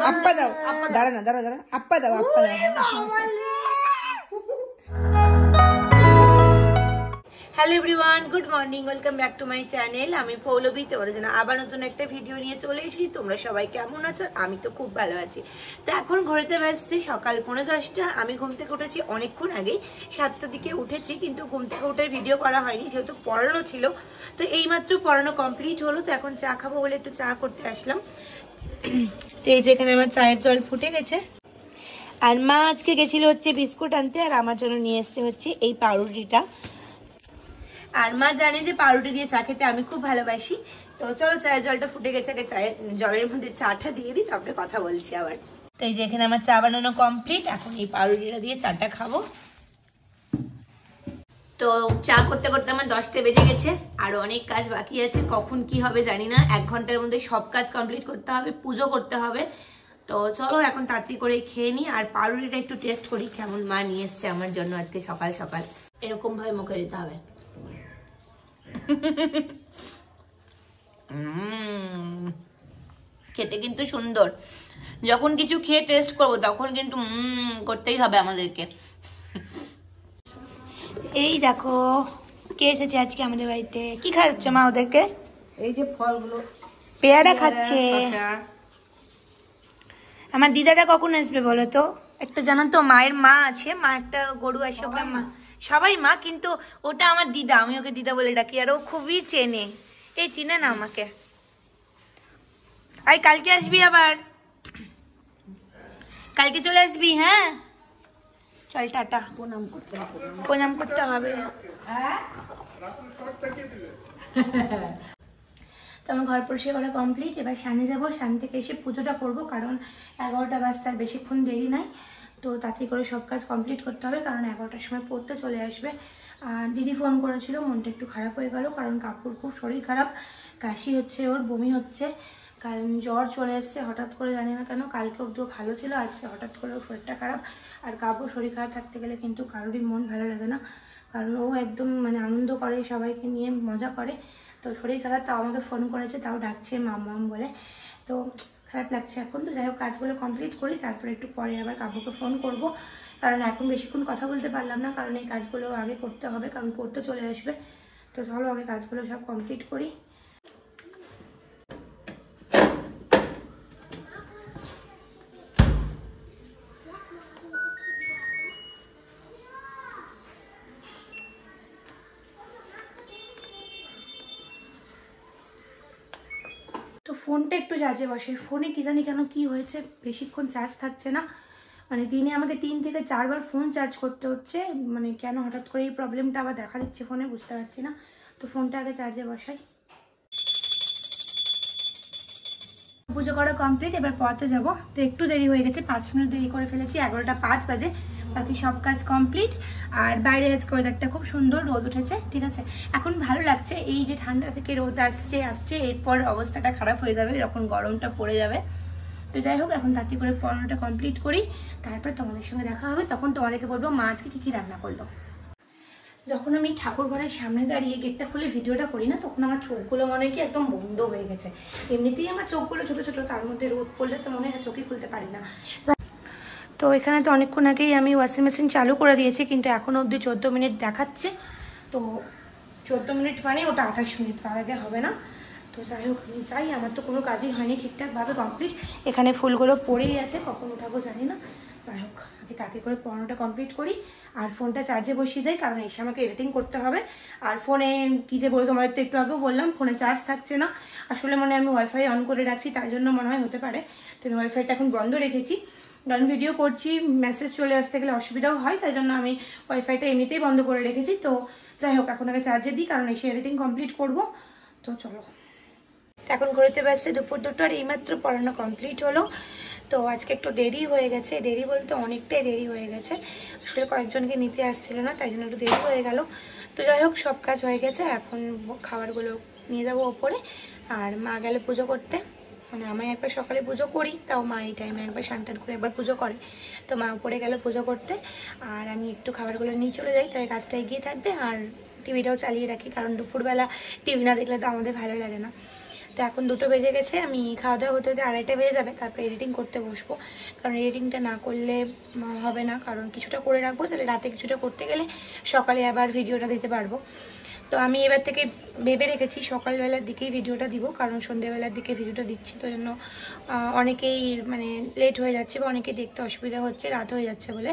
আপ্পা দাও, দাঁড়া না, দাঁড়া, আপ্পা দাও, আপ্পা দাও। Hello everyone, good morning, welcome back to my channel. আমি পৌলবী, তোমাদের জন্য আবার নতুন একটা ভিডিও নিয়ে চলে এসেছি। তোমরা সবাই কেমন আছো? আমি তো খুব ভালো আছি। তো এখন ঘড়িতে বাজছে সকাল 10:45। আমি ঘুম থেকে উঠেছি অনেকক্ষণ আগেই, 7টার দিকে উঠেছি, কিন্তু ঘুম থেকে উঠে ভিডিও করা হয়নি যেহেতু পড়ানো ছিল। তো এইমাত্র পড়ানো কমপ্লিট হলো, তো এখন চা খাবো বলে একটু চা করতে আসলাম। তো এই যে এখানে আমার চায়ের জল ফুটে গেছে। আর মা আজকে গেছিল হচ্ছে বিস্কুট আনতে, আর আমার জন্য নিয়ে এসছে হচ্ছে এই পাউরুটিটা। আর মা জানে যে পাউরুটি দিয়ে চা খেতে আমি খুব ভালোবাসি। তো চলো, চায়ের জলটা ফুটে গেছে, আগে চায়ের জলের মধ্যে চাটা দিয়ে দিই, তারপরে কথা বলছি আবার। তো এই যে এখানে আমার চা বানানো কমপ্লিট, এখন এই পাউরুটিটা দিয়ে চাটা খাবো। তো চা করতে করতে আমার 10টা বেজে গেছে, আর অনেক কাজ বাকি আছে, কখন কি হবে জানি না। 1 ঘন্টার মধ্যে সব কাজ কমপ্লিট করতে হবে, পুজো করতে হবে। তো চলো এখন তাড়াতাড়ি করে খেয়ে নিই, আর পাউরুটিটা একটু টেস্ট করি কেমন মা নিয়ে এসছে আমার জন্য আজকে সকাল সকাল। এরকম ভাবে মুখে দিতে হবে। খেতে কিন্তু সুন্দর। যখন কিছু খেয়ে টেস্ট করবো তখন কিন্তু করতেই হবে আমাদেরকে। এই দেখো কে এসেছে আজকে আমাদের বাড়িতে। কি খাচ্ছে মা ওদেরকে? এই যে ফলগুলো, পেয়ারা খাচ্ছে। আমার দিদাটা কখন আসবে বলো তো? একটা জানো তো, মায়ের মা আছে, মা একটা গরু আসে, ওকে মা সবাই মা, কিন্তু ওটা আমার দিদা, আমি ওকে দিদা বলে ডাকি, আর ও খুবই চেনে, এই চিনে না আমাকে। আর কালকে আসবি, আবার কালকে চলে আসবি। হ্যাঁ চল, টাটা। প্রণাম করতে হবে। তো আমার ঘর পরিষ্কার করা কমপ্লিট। এবার সামনে যাবো, সামনে থেকে এসে পুজোটা করবো, কারণ 11টা বাজতে আর বেশিক্ষণ দেরি নাই। তো তাড়াতাড়ি করে সব কাজ কমপ্লিট করতে হবে, কারণ 11টার সময় পড়তে চলে আসবে। আর দিদি ফোন করেছিল, মনটা একটু খারাপ হয়ে গেল, কারণ কাকুর খুব শরীর খারাপ, কাশি হচ্ছে, ওর বমি হচ্ছে, কারণ জ্বর চলে এসছে হঠাৎ করে, জানি না কেন। কালকে অব্দিও ভালো ছিল, আজকে হঠাৎ করে ওর শরীরটা খারাপ। আর কাকুর শরীর খারাপ থাকতে গেলে কিন্তু কারোরই মন ভালো লাগে না, কারণ ও একদম মানে আনন্দ করে, সবাইকে নিয়ে মজা করে। তো শরীর খারাপ, তাও আমাকে ফোন করেছে, তাও ডাকছে মাম মাম বলে। তো খারাপ লাগছে এখন। তো যাই হোক, কাজগুলো কমপ্লিট করি, তারপরে একটু পরে আবার কাকুকে ফোন করব, কারণ এখন বেশিক্ষণ কথা বলতে পারলাম না, কারণ এই কাজগুলো আগে করতে হবে, কারণ পড়তে চলে আসবে। তো চলো আগে কাজগুলো সব কমপ্লিট করি। তো ফোনটা একটু চার্জে বসে, ফোনে কি জানি কেন কি হয়েছে, বেশিক্ষণ চার্জ থাকছে না। মানে দিনে আমাকে 3 থেকে 4 বার ফোন চার্জ করতে হচ্ছে, মানে কেন হঠাৎ করে এই প্রবলেমটা আবার দেখা দিচ্ছে ফোনে, বুঝতে পারছি না। তো ফোনটা আগে চার্জে বসাই। পুজো করা কমপ্লিট, এবার পড়াতে যাব। তো একটু দেরি হয়ে গেছে, 5 মিনিট দেরি করে ফেলেছি, 11টা 5 বাজে। বাকি সব কাজ কমপ্লিট। আর বাইরে আজকে ওয়েদারটা খুব সুন্দর, রোদ উঠেছে, ঠিক আছে, এখন ভালো লাগছে। এই যে ঠান্ডা থেকে রোদ আসছে, এরপর অবস্থাটা খারাপ হয়ে যাবে যখন গরমটা পড়ে যাবে। তো যাই হোক, এখন তাড়াতাড়ি করে পড়ানোটা কমপ্লিট করি, তারপর তোমাদের সঙ্গে দেখা হবে। তখন তোমাদেরকে বলবো মা আজকে কী কী রান্না করলো। যখন আমি ঠাকুর ঘরের সামনে দাঁড়িয়ে গেটটা খুলে ভিডিওটা করি না, তখন আমার চোখগুলো মনে হয় কি একদম বন্ধ হয়ে গেছে। এমনিতেই আমার চোখগুলো ছোটো ছোটো, তার মধ্যে রোদ পড়লে তো মনে হয় চোখই খুলতে পারি না। তো এখানে তো অনেকক্ষণ আগেই আমি ওয়াশিং মেশিন চালু করে দিয়েছি, কিন্তু এখনও অবধি 14 মিনিট দেখাচ্ছে। তো 14 মিনিট মানে ওটা 28 মিনিট, তার আগে হবে না। তো যাই হোক, আমি চাই, আমার তো কোনো কাজই হয়নি ঠিকঠাকভাবে কমপ্লিট। এখানে ফুলগুলো পড়েই আছে, কখন উঠাবো জানি না। যাই হোক, আমি তাড়াতাড়ি করে পড়ানোটা কমপ্লিট করি, আর ফোনটা চার্জে বসিয়ে যাই, কারণ এসে আমাকে এডিটিং করতে হবে। আর ফোনে কী যে বলে, তোমাদের তো একটু আগেও বললাম, ফোনে চার্জ থাকছে না। আসলে মানে আমি ওয়াইফাই অন করে রাখছি, তাই জন্য মনে হয় হতে পারে। তো আমি ওয়াইফাইটা এখন বন্ধ রেখেছি, কারণ ভিডিও করছি, মেসেজ চলে আসতে গেলে অসুবিধাও হয়, তাই জন্য আমি ওয়াইফাইটা এমনিতেই বন্ধ করে রেখেছি। তো যাই হোক, এখন আগে চার্জে দিই, কারণ এসে এডিটিং কমপ্লিট করব। তো চলো, এখন ঘুরতে পারছে দুপুর 2টো, আর এইমাত্র পড়ানো কমপ্লিট হলো। তো আজকে একটু দেরি হয়ে গেছে, দেরি বলতে অনেকটাই দেরি হয়ে গেছে, আসলে কয়েকজনকে নিতে আসছিল না, তাই জন্য একটু দেরি হয়ে গেল। তো যাই হোক, সব কাজ হয়ে গেছে, এখন খাবারগুলো নিয়ে যাবো ওপরে। আর মা গেলে পুজো করতে, মানে আমি একবার সকালে পুজো করি, তাও মা এই টাইমে একবার স্নান করে একবার পুজো করে। তো মা উপরে গেল পুজো করতে, আর আমি একটু খাবারগুলো নিয়ে চলে যাই, তাই কাজটা এগিয়ে থাকবে। আর টিভিটাও চালিয়ে রাখি, কারণ দুপুরবেলা টিভি না দেখলে তো আমাদের ভালো লাগে না। তো এখন 2টো বেজে গেছে, আমি খাওয়া দাওয়া হতে হতে 2:30 বেজে যাবে, তারপর এডিটিং করতে বসবো। কারণ এডিটিংটা না করলে হবে না, কারণ কিছুটা করে রাখবো, তাহলে রাতে কিছুটা করতে গেলে সকালে আবার ভিডিওটা দিতে পারবো। তো আমি এবার থেকে ভেবে রেখেছি সকালবেলার দিকেই ভিডিওটা দিব, কারণ সন্ধ্যেবেলার দিকে ভিডিওটা দিচ্ছি তো জন্য অনেকেই মানে লেট হয়ে যাচ্ছে বা অনেকেই দেখতে অসুবিধা হচ্ছে, রাত হয়ে যাচ্ছে বলে।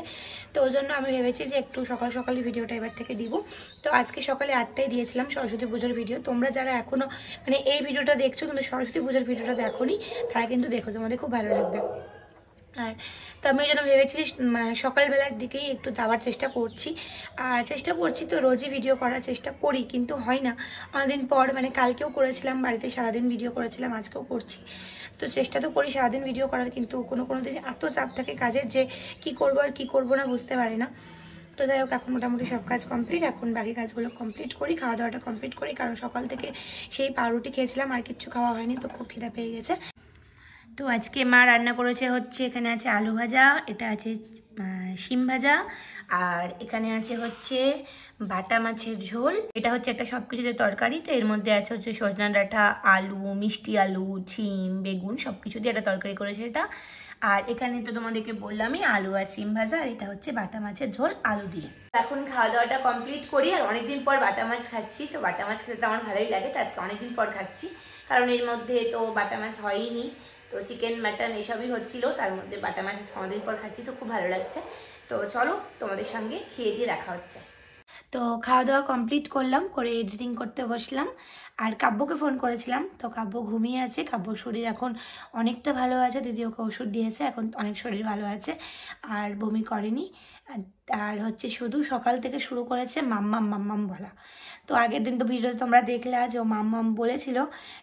তো ওই জন্য আমি ভেবেছি যে একটু সকাল সকালই ভিডিওটা এবার থেকে দিব। তো আজকে সকালে 8টায় দিয়েছিলাম সরস্বতী পুজোর ভিডিও। তোমরা যারা এখনও মানে এই ভিডিওটা দেখছো কিন্তু সরস্বতী পুজোর ভিডিওটা দেখোনি, তারা কিন্তু দেখো, তোমাদের খুব ভালো লাগবে। আর তো আমি ওই জন্য ভেবেছি সকালবেলার দিকেই একটু দেওয়ার চেষ্টা করছি, আর চেষ্টা করছি তো রোজই ভিডিও করার চেষ্টা করি, কিন্তু হয় না অনেকদিন পর। মানে কালকেও করেছিলাম, বাড়িতে সারাদিন ভিডিও করেছিলাম, আজকেও করছি। তো চেষ্টা তো করি সারাদিন ভিডিও করার, কিন্তু কোনো দিন এত চাপ থাকে কাজের যে কি করব আর কি করব না বুঝতে পারি না। তো যাই হোক, এখন মোটামুটি সব কাজ কমপ্লিট, এখন বাকি কাজগুলো কমপ্লিট করি, খাওয়া দাওয়াটা কমপ্লিট করি, কারণ সকাল থেকে সেই পাউরুটি খেয়েছিলাম, আর কিচ্ছু খাওয়া হয়নি, তো খুব খিদা পেয়ে গেছে। তো আজকে মা রান্না করেছে হচ্ছে, এখানে আছে আলু ভাজা, এটা আছে শিম ভাজা, আর এখানে আছে হচ্ছে বাটা মাছের ঝোল, এটা হচ্ছে একটা সব কিছুতে তরকারি। তো এর মধ্যে আছে হচ্ছে সজনা ডাঁটা, আলু, মিষ্টি আলু, ছিম, বেগুন সব কিছু দিয়ে একটা তরকারি করেছে এটা। আর এখানে তো তোমাদেরকে বললামই আলু আর শিম ভাজা, আর এটা হচ্ছে বাটা মাছের ঝোল আলু দিয়ে। এখন খাওয়া দাওয়াটা কমপ্লিট করি, আর অনেকদিন পর বাটা মাছ খাচ্ছি। তো বাটা মাছ খেতে তো আমার ভালোই লাগে, তো আজকে অনেকদিন পর খাচ্ছি, কারণ এর মধ্যে তো বাটা মাছ হয়ইনি, তো চিকেন মাটন এসবই হচ্ছিল, তার মধ্যে বাটা মাছ আজকে অনেকদিন পর খাচ্ছি, তো খুব ভালো লাগছে। তো চলো তোমাদের সঙ্গে খেয়ে দিয়ে দেখা হচ্ছে। তো খাওয়া দাওয়া কমপ্লিট করলাম, করে এডিটিং করতে বসলাম। আর কাব্যকে ফোন করেছিলাম, তো কাব্য ঘুমিয়ে আছে, কাব্যর শরীর এখন অনেকটা ভালো আছে, দিদি ওকে ওষুধ দিয়েছে, এখন অনেক শরীর ভালো আছে, আর বমি করেনি। আর হচ্ছে শুধু সকাল থেকে শুরু করেছে মাম্মাম মাম্মাম বলা। তো আগের দিন তো ভিডিওতে তোমরা দেখলে যে ও মাম্মাম বলেছিল,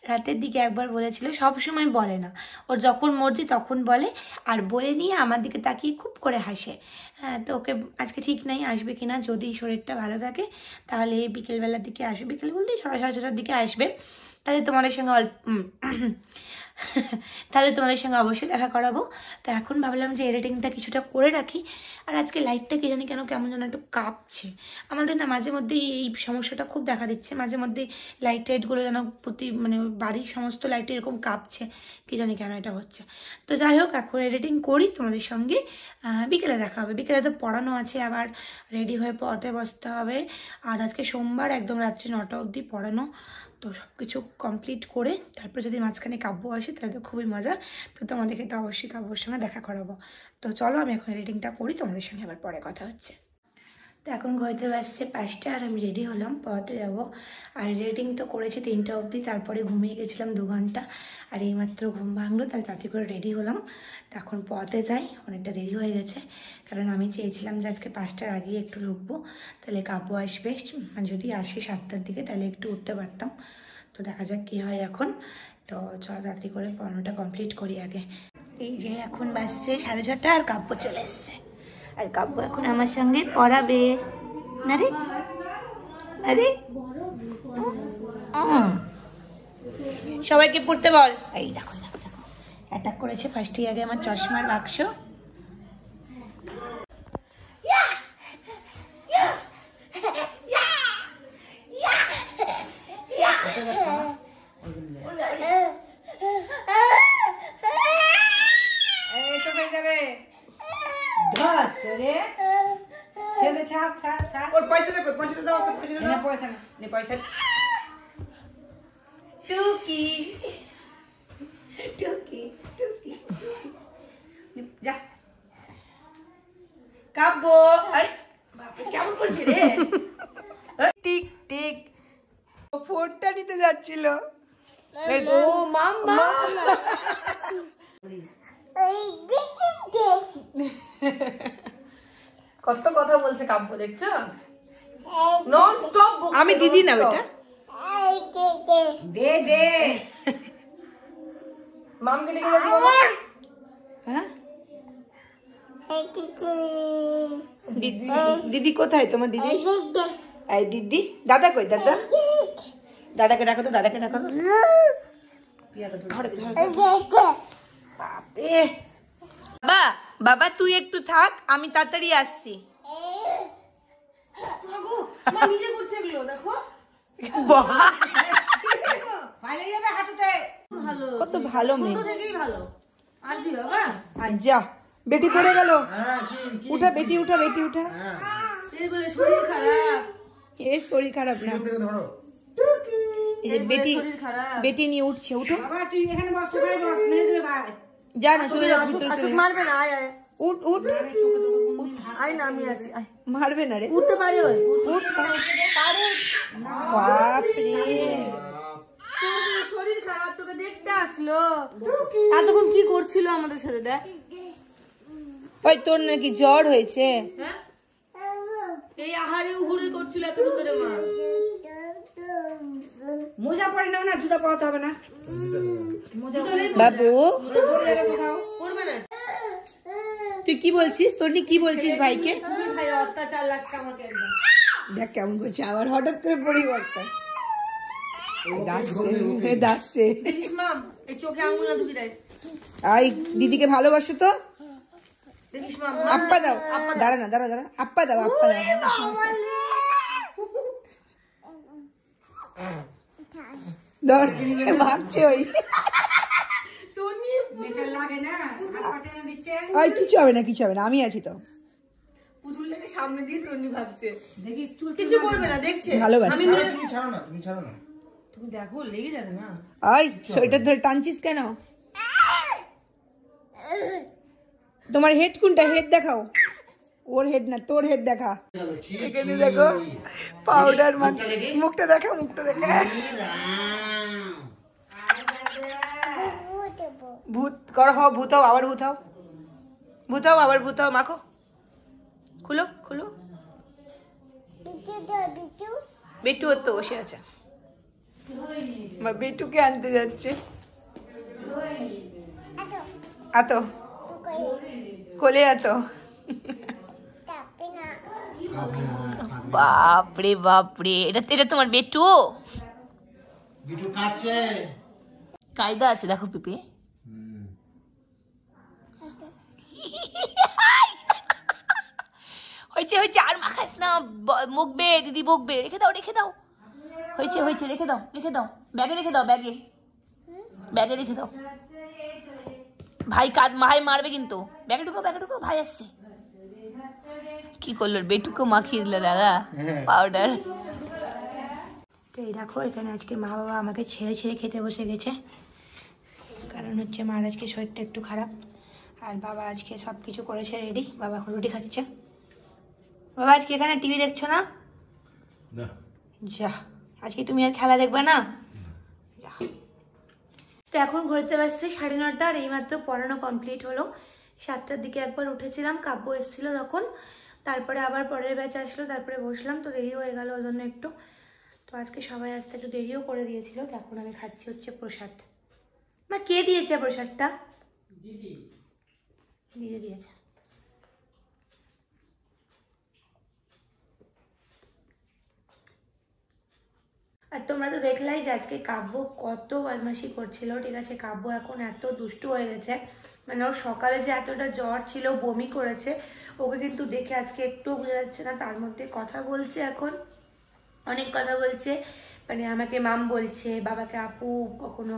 রাতের দিকে একবার বলেছিল, সব সময় বলে না, ওর যখন মর্জি তখন বলে, আর বলে নিয়ে আমার দিকে তাকিয়ে খুব করে হাসে। হ্যাঁ, তো ওকে আজকে ঠিক নেই আসবে কিনা, যদি শরীরটা ভালো থাকে তাহলে বিকেলবেলার দিকে আসবে, বিকেল বলতে 6:30 দিকে আসবে, তাহলে তোমাদের সঙ্গে তাহলে তোমাদের সঙ্গে অবশ্যই দেখা করাবো। তো এখন ভাবলাম যে এডিটিংটা কিছুটা করে রাখি। আর আজকে লাইটটা কি জানি কেন কেমন যেন একটু কাঁপছে আমাদের, না মাঝে মধ্যেই এই সমস্যাটা খুব দেখা দিচ্ছে, মাঝে মধ্যে লাইট টাইটগুলো যেন মানে বাড়ির সমস্ত লাইট এরকম কাঁপছে, কি জানি কেন এটা হচ্ছে। তো যাই হোক, এখন এডিটিং করি, তোমাদের সঙ্গে বিকেলে দেখা হবে। বিকেলে তো পড়ানো আছে, আবার রেডি হয়ে পড়তে বসতে হবে, আর আজকে সোমবার একদম রাত্রি 9টা অবধি পড়ানো। তো সব কিছু কমপ্লিট করে তারপর যদি মাঝখানে কাব্য আসে তাহলে তো খুবই মজা। তো তোমাদেরকে তো অবশ্যই কাব্যর সঙ্গে দেখা করাবো। তো চলো আমি এখন এডিটিংটা করি, তোমাদের সঙ্গে আবার পরে কথা হচ্ছে। তো এখন ঘড়িতে বাজছে 5টা, আর আমি রেডি হলাম, পড়াতে যাব। আর এডিটিং তো করেছি 3টা অবধি, তারপরে ঘুমিয়ে গেছিলাম 2 ঘন্টা, আর এইমাত্র ঘুম ভাঙলো, তাই তাড়াতাড়ি করে রেডি হলাম। তো এখন পড়াতে যাই, অনেকটা দেরি হয়ে গেছে, কারণ আমি চেয়েছিলাম যে আজকে 5টার আগেই একটু ঢুকবো, তাহলে কাব্য আসবে, মানে যদি আসে 7টার দিকে তাহলে একটু উঠতে পারতাম। তো দেখা যাক কী হয় এখন। তো চলো তাড়াতাড়ি করে পড়ানোটা কমপ্লিট করি আগে। এই যে এখন বাজছে 6:30, আর কাব্য চলে এসছে, আর কাব্য এখন আমার সঙ্গে পড়াবে। না রে, আরে সবাইকে পড়তে বল। এই দেখো দেখো দেখো, অ্যাটাক করেছে ফার্স্ট ইয়ারে আমার চশমার বাক্স। কাব্য কেমন করছে রে? টিক টিক ফোনটা নিতে যাচ্ছিল। কত কথা বলছে কাব্য, দেখছো? Non stop. আমি দিদি না বেটা, দে দে মামকে ডেকে যাবি বাবা। হ্যাঁ, দিদি কোথায় তোমার? দিদি এই দিদি, দাদা কই? দাদা, দাদাকে ডাকো তো, দাদাকে ডাকো। বাবা, বাবা তুই একটু থাক, আমি তাড়াতাড়ি আসছি। নিজে করছে এগুলো দেখো কত ভালো মেয়ে, আর কি বাবা যা বেটি পড়ে গেল, উঠা বেটি উঠা, বেটি উঠা। শরীর খারাপ, এর শরীর খারাপ না, বেটি বেটি নিয়ে উঠছে, উঠো বাবা তুই এখানে বস, সবাই বস, মেরে দেবে ভাই। যা না চলে যা ভিতরে চলে যা। মারবে না, আয় আয় উঠ উঠ, আয় না, আমি আছি, আয়। মারবে না রে, উঠতে পারে ওই, উঠ। বাপ রে, শরীর খারাপ, তোকে দেখতে আসলো, এতক্ষণ কি করছিল আমাদের সাথে দেখ। ওই তোর নাকি জ্বর হয়েছে? হ্যাঁ এই আহারে উহুড়ি করছিল এতক্ষণ ধরে মা। মোজা পরে নাও না, জুতা পরাতে হবে না। বাবু পরবে না, তুই কি বলছিস, তোর নিয়ে কি বলছিস ভাইকে? ভাই অত্যাচার লাগছে আমাকে একদম। দেখ কেমন করছে আবার হঠাৎ করে পরিবর্তন, দাসছে। দেখিস মাম, এই চোখে আঙুল না ঢুকি দেয়। আই দিদিকে ভালোবাসো তো, দেখিস মাম, আপ্পা দাও, দাঁড়া না, দাঁড়া দাঁড়া, আপ্পা দাও, আপ্পা দাও। ধর ভাগছে ওই, লাগে না, দিচ্ছে। ওই কিছু হবে না, কিছু হবে না, আমি আছি তো। পুতুল লেগে সামনে দিয়ে তন্নি ভাবছে, দেখিস চুল কিছু করবে না, দেখছে ভালোবাসি। আমি তুমি ছাড়ো না, তুমি ছাড়ো না, তুমি দেখো লেগে যাবে না। ওই সোয়েটার ধরে টানছিস কেন? তোমার হেড কোনটা, হেড দেখাও। ওর হেড না, তোর হেড দেখা। এখানে দেখো পাউডার মাখছে, মুখটা দেখা, মুখটা দেখা। ভূত কর, হও ভূত হও, আবার ভূত হও, ভূত হও, আবার ভূত হও, মাখো, খুলো খুলো। বেটু ওর তো বসে আছে, বেটুকে আনতে যাচ্ছে। আতো কোলে আতো, বাপরে বাপরে, এটা এটা তোমার বেটু? বিটু কাছে কায়দা আছে দেখো পিপি। হয়েছে হয়েছে, আর মাখাস না, মুখবে, দিদি বকবে, রেখে দাও রেখে দাও, হয়েছে হয়েছে, রেখে দাও রেখে দাও, ব্যাগে রেখে দাও, ব্যাগে ব্যাগে রেখে দাও। ভাই ভাই মারবে কিন্তু, ব্যাগে ঢুকো, ভাই আসছে। কি করলো, বেটুকে মাখিয়ে দিল দাদা পাউডার। তো এই দেখো এখানে আজকে মা বাবা আমাকে ছেড়ে ছেড়ে খেতে বসে গেছে, কারণ হচ্ছে মার আজকে শরীরটা একটু খারাপ, আর বাবা আজকে সব কিছু করেছে রেডি। বাবা এখন রুটি খাচ্ছে। বাবা আজকে এখানে টিভি দেখছো না? যা, আজকে তুমি আর খেলা দেখবে না? তো এখন ঘুরতে পারছি 9:30, আর এইমাত্র পড়ানো কমপ্লিট হলো। 7টার দিকে একবার উঠেছিলাম, কাব্য এসেছিল তখন, তারপরে আবার পরের ব্যাচ আসলো, তারপরে বসলাম, তো দেরি হয়ে গেল ওই জন্য একটু। তো আজকে সবাই আসতে একটু দেরিও করে দিয়েছিল। তো এখন আমি খাচ্ছি হচ্ছে প্রসাদ। মা কে দিয়েছে প্রসাদটা? দিদি দিয়েছে। আর তোমরা তো দেখলাই যে আজকে কাব্য কত বদমাশি করছিল, ঠিক আছে? কাব্য এখন এত দুষ্টু হয়ে গেছে, মানে ওর সকালে যে এতটা জ্বর ছিল, বমি করেছে, ওকে কিন্তু দেখে আজকে একটুও বোঝা যাচ্ছে না। তার মধ্যে কথা বলছে, এখন অনেক কথা বলছে, মানে আমাকে মাম বলছে, বাবাকে আপু কখনো,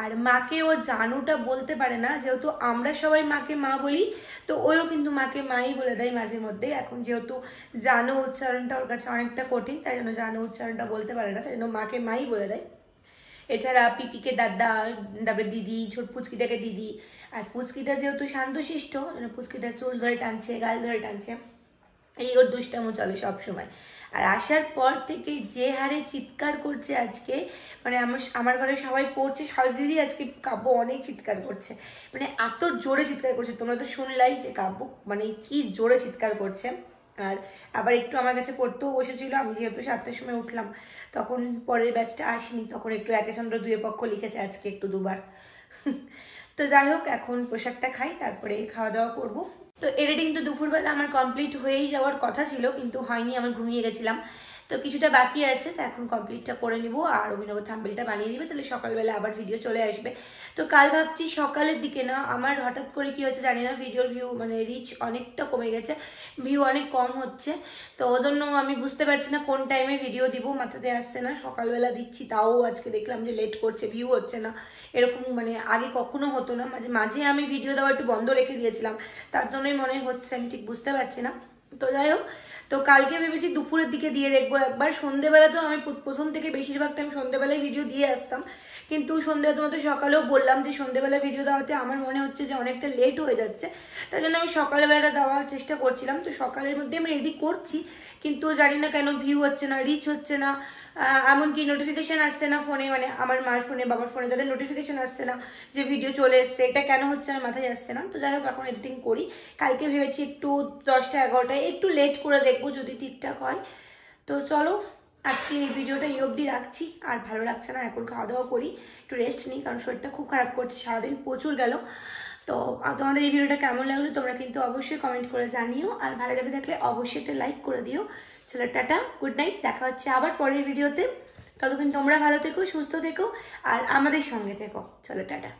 আর মাকে ও জানুটা বলতে পারে না, যেহেতু আমরা সবাই মাকে মা বলি, তো ওও কিন্তু মাকে মাই বলে দেয় মাঝে মধ্যে। এখন যেহেতু জানু উচ্চারণটা ওর কাছে অনেকটা কঠিন, তাই জন্য জানু উচ্চারণটা বলতে পারে না, তাই জন্য মাকে মাই বলে দেয়। এছাড়া পিপিকে দাদা, তারপরে দিদি, ছোট পুচকিটাকে দিদি, আর পুচকিটা যেহেতু শান্তশিষ্ট, পুচকিটা চুল ধরে টানছে, গাল ধরে টানছে, এই ওর দুষ্টামো চলে সবসময়। আর আসার পর থেকে যে হারে চিৎকার করছে আজকে, মানে আমার ঘরে সবাই পড়ছে, দিদি আজকে কাব্য অনেক চিৎকার করছে, মানে এত জোরে চিৎকার করছে, তোমরা তো শুনলাই যে কাব্য মানে কি জোরে চিৎকার করছে। আর আবার একটু আমার কাছে পড়তেও বসেছিল, আমি যেহেতু 7টার সময় উঠলাম, তখন পরের ব্যাচটা আসেনি, তখন একটু একে চন্দ্র দুয়ে পক্ষ লিখেছে আজকে একটু দুবার। তো যাই হোক, এখন পোশাকটা খাই, তারপরে খাওয়া দাওয়া করবো। তো এডিটিং তো দুপুরবেলা আমার কমপ্লিট হয়েই যাওয়ার কথা ছিল, কিন্তু হয়নি, আমার ঘুমিয়ে গেছিলাম। তো কিছুটা বাকি আছে, তো এখন কমপ্লিটটা করে নিব আর অভিনব থাম্বনেলটা বানিয়ে দিবে, তাহলে সকালবেলা আবার ভিডিও চলে আসবে। তো কাল ভাবছি সকালের দিকে না, আমার হঠাৎ করে কি হচ্ছে জানি না, ভিডিওর ভিউ মানে রিচ অনেকটা কমে গেছে, ভিউ অনেক কম হচ্ছে। তো ওই জন্য আমি বুঝতে পারছি না কোন টাইমে ভিডিও দিব, মাথাতে আসছে না। সকালবেলা দিচ্ছি তাও আজকে দেখলাম যে লেট করছে, ভিউ হচ্ছে না, এরকম মানে আগে কখনো হতো না। মাঝে মাঝে আমি ভিডিও দেওয়া একটু বন্ধ রেখে দিয়েছিলাম, তার জন্যই মনে হচ্ছে, আমি ঠিক বুঝতে পারছি না। তো যাই হোক, তো কালকে ভেবেছি দুপুরের দিকে দিয়ে দেখবো একবার। সন্ধ্যেবেলা তো আমি প্রথম থেকে বেশিরভাগ টাইম সন্ধ্যেবেলায় ভিডিও দিয়ে আসতাম, কিন্তু সন্ধ্যে তোমাদের সকালেও বললাম যে সন্ধ্যেবেলা ভিডিও দেওয়াতে আমার মনে হচ্ছে যে অনেকটা লেট হয়ে যাচ্ছে, তাই জন্য আমি সকালবেলাটা দেওয়ার চেষ্টা করছিলাম। তো সকালের মধ্যে আমি রেডি করছি, কিন্তু জানি না কেন ভিউ হচ্ছে না, রিচ হচ্ছে না, এমনকি নোটিফিকেশান আসছে না ফোনে, মানে আমার মার ফোনে, বাবার ফোনে, তাদের নোটিফিকেশান আসছে না যে ভিডিও চলে এসছে। এটা কেন হচ্ছে আমার মাথায় আসছে না। তো যাই হোক, এখন এডিটিং করি। কালকে ভেবেছি একটু 10টা 11টায় একটু লেট করে দেখবো যদি ঠিকঠাক হয়। তো চলো, আজকে এই ভিডিওটা এই অবধি রাখছি। আর ভালো লাগছে না, এখন খাওয়া দাওয়া করি, একটু রেস্ট নিই, কারণ শরীরটা খুব খারাপ করছে, সারাদিন প্রচুর গেল। তো তোমাদের এই ভিডিওটা কেমন লাগলো তোমরা কিন্তু অবশ্যই কমেন্ট করে জানিও, আর ভালো লেগে থাকলে অবশ্যই একটা লাইক করে দিও। চলো টাটা, গুড নাইট, দেখা হচ্ছে আবার পরের ভিডিওতে। ততক্ষণ তোমরা ভালো থেকো, সুস্থ থেকো, আর আমাদের সঙ্গে থেকো। চলো টাটা।